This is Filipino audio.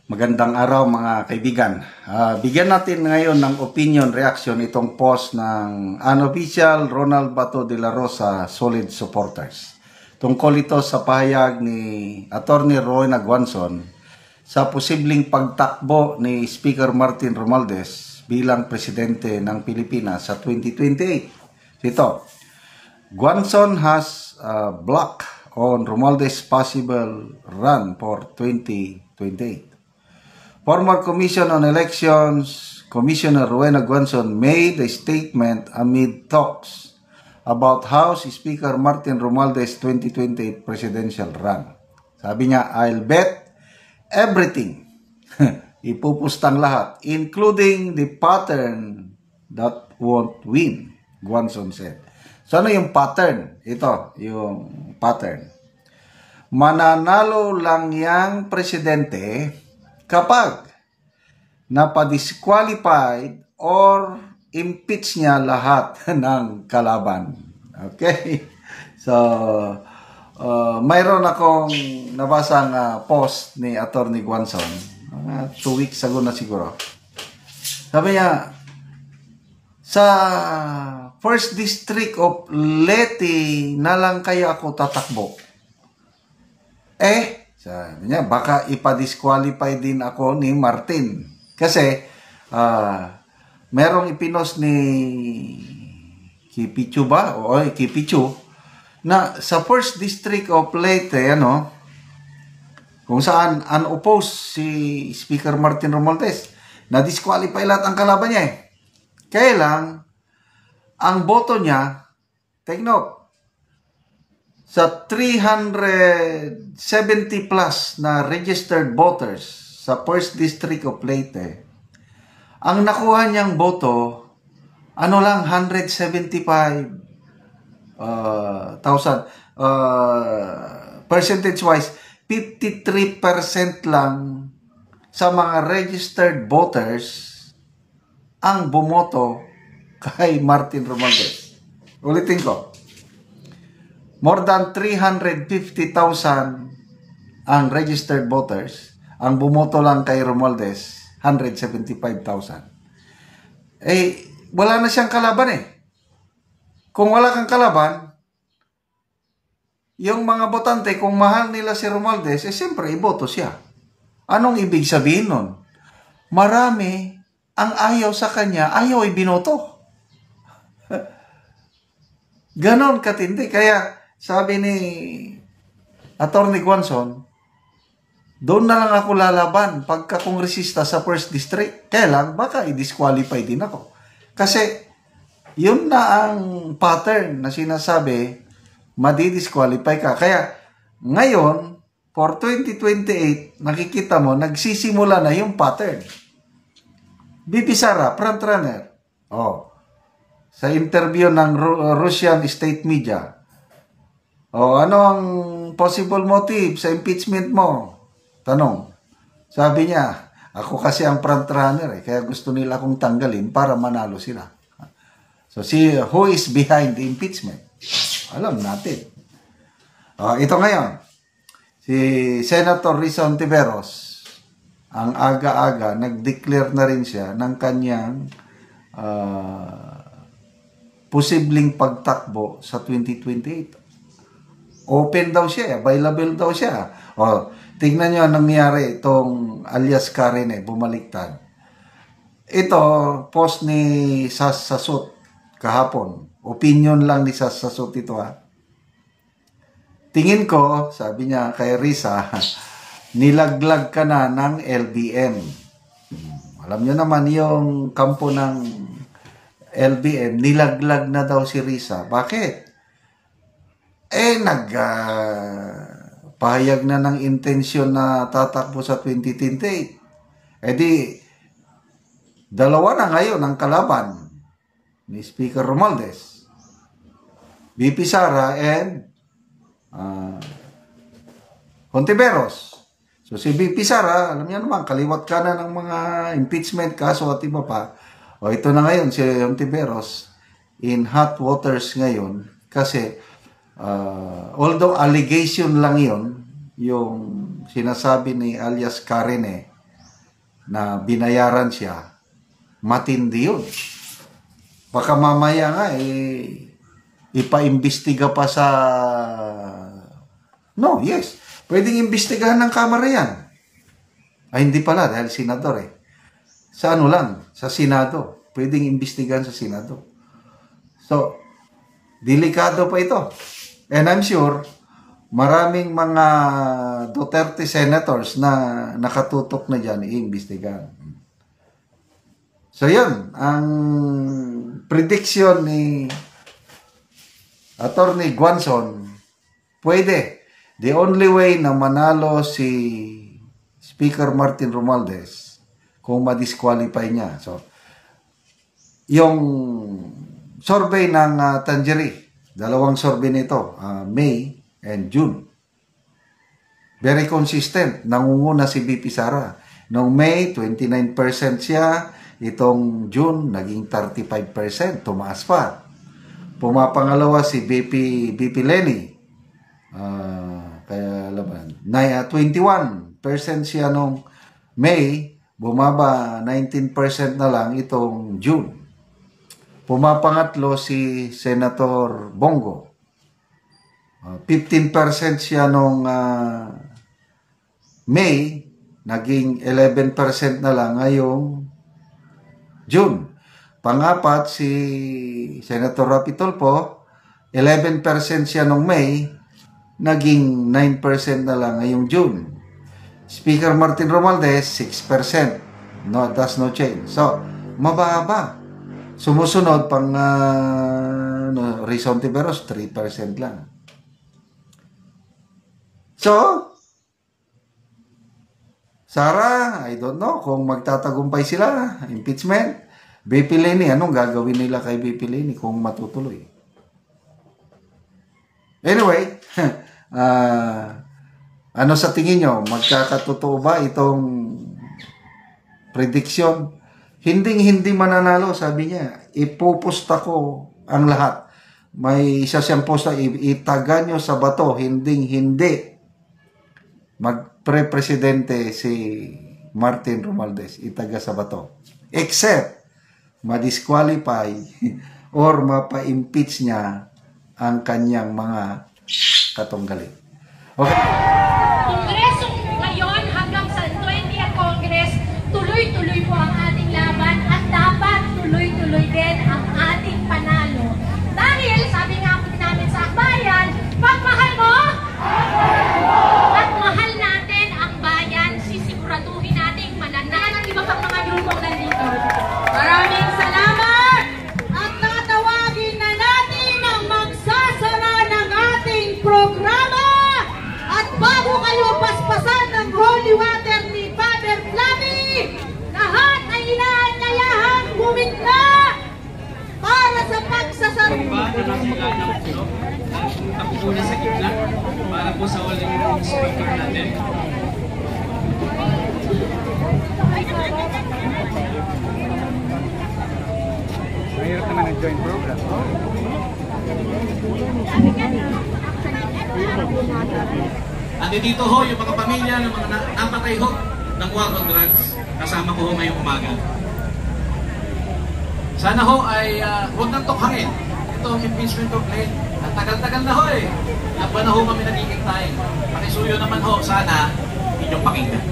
Magandang araw mga kaibigan. Bigyan natin ngayon ng opinion reaction itong post ng unofficial Ronald Bato de la Rosa Solid Supporters. Tungkol ito sa pahayag ni Attorney Rowena Guanzon sa posibleng pagtakbo ni Speaker Martin Romualdez bilang presidente ng Pilipinas sa 2028. Ito, Guanzon has a block on Romualdez possible run for 2028. Former Commission on Elections Commissioner Rowena Guanzon made a statement amid talks about House Speaker Martin Romualdez 2028 presidential run. Sabi niya, I'll bet everything. Ipupustang lahat, including the pattern that won't win, Guanzon said. So ano yung pattern? Ito, yung pattern. Mananalo lang yang presidente kapag napadisqualified or impeach niya lahat ng kalaban. Okay? So, mayroon akong nabasang post ni Attorney Guanzon, 2 weeks ago na siguro. Sabi niya, sa First District of Leyte na lang kaya ako tatakbo. Sabi niya, baka ipa-disqualify din ako ni Martin. Kasi, merong ipinos ni Kipichu ba? O Kipichu, na sa First District of Leyte, kung saan unopposed si Speaker Martin Romualdez, na-disqualify lahat ang kalaban niya Kaya lang, ang boto niya, take note, sa 370 plus na registered voters sa First District of Leyte, ang nakuha niyang boto, lang, 175,000. Percentage-wise, 53% lang sa mga registered voters ang bumoto kay Martin Romualdez. Ulitin ko. More than 350,000 ang registered voters. Ang bumoto lang kay Romualdez, 175,000. Wala na siyang kalaban Kung wala kang kalaban, yung mga botante, kung mahal nila si Romualdez, siyempre, iboto siya. Anong ibig sabihin nun? Marami ang ayaw sa kanya, ayaw ibinoto. Ganon katindi. Kaya, sabi ni Attorney Guanzon, doon na lang ako lalaban pagka kongresista sa First District. Kaya lang, baka i-disqualify din ako. Kasi, yun na ang pattern na sinasabi, madi-disqualify ka. Kaya, ngayon, for 2028, nakikita mo, nagsisimula na yung pattern. BP Sara, frontrunner. Sa interview ng Russian state media, ano ang possible motive sa impeachment mo? Tanong. Sabi niya, ako kasi ang frontrunner kaya gusto nila akong tanggalin para manalo sila. So, who is behind the impeachment? Alam natin. Ito ngayon, si Senator Risa Hontiveros, ang aga-aga, nag-declare na rin siya ng kanyang posibleng pagtakbo sa 2028. Open daw siya, available daw siya. Tingnan nyo anong nangyari itong alias Karen bumaliktad. Ito, post ni Sas Sasut kahapon. Opinion lang ni Sas Sasut ito Tingin ko, sabi niya kay Risa, nilaglag ka na ng LBM. Alam nyo naman yung kampo ng LBM, nilaglag na daw si Risa. Bakit? Pahayag na ng intensyon na tatakbo sa 2028. Dalawa na ngayon ang kalaban ni Speaker Romualdez. BP Sara and Hontiveros. So si BP Sara, alam niyo naman, kaliwat ka na ng mga impeachment kaso at iba pa. Ito na ngayon si Hontiveros in hot waters ngayon kasi although allegation lang yon yung sinasabi ni alias Karen na binayaran siya, matindi yun. Baka mamaya nga, ipaimbestiga pa sa... No, yes. Pwedeng imbestigahan ng Kamara yan. Ay, hindi pala, dahil senador eh. Sa ano lang, sa Senado. Pwedeng imbestigahan sa Senado. So, delikado pa ito. And I'm sure, maraming mga Duterte senators na nakatutok na dyan, iimbestigahan. So, yun. Ang prediction ni Attorney Guanzon, pwede. The only way na manalo si Speaker Martin Romualdez kung ma-disqualify niya. So, yung survey ng Tangerie, dalawang survey nito, May and June. Very consistent. Nangunguna si BP Sara. Noong May, 29% siya. Itong June, naging 35%. Tumaas pa. Pumapangalawa si BP Lenny. Kaya laban. 21% siya noong May. Bumaba 19% na lang itong June. Pumapangatlo si Senator Bongo. 15% siya nung May, naging 11% na lang ngayong June. Pangapat si Senator Rapi Tulfo, 11% siya nung May, naging 9% na lang ngayong June. Speaker Martin Romualdez, 6%. No, that's no change. So, mababa. Sumusunod pang Rizon Tiberos, 3% lang. So, Sara, I don't know kung magtatagumpay sila, impeachment. BP Lenny, anong gagawin nila kay BP Lenny kung matutuloy? Anyway, ano sa tingin nyo? Magkakatotoo ba itong prediction? Hindi mananalo, sabi niya. Ipupusta ko ang lahat. May isa siyang posta, itaga nyo sa bato, hindi magpre-presidente si Martin Romualdez, itaga sa bato. Except, ma-disqualify or mapa-impeach niya ang kanyang mga katunggali. Okay. Kongreso ngayon hanggang sa 20th Congress, tuloy-tuloy po ang ating laban at dapat tuloy-tuloy din ang ating panalo. Dahil, sabi nga po namin sa akbayan, pagmahal mo, at mahal natin ang bayan, sisiguraduhin natin mananalo ng iba pang mga grupong nandito. Maraming salamat! At tatawagin na natin ang magsasara ng ating programa. At bago kayo paspasan ng holy water ni Father Flavi, lahat ay inaanyayahan bumigla para sa pagsasarili. Ako muna sa gitna para po sa uling speaker natin. Mahirap naman nag-join program. Andito ho yung mga pamilya ng mga napatay ho ng war on drugs. Kasama ko ho ngayong umaga. Sana ho ay huwag nang tukhangin itong impeachment complaint. Ang tagal-tagal na ho eh. Ilang ba na ho kami nagiging tayo. Pakisuyo naman ho, sana inyong pakinggan.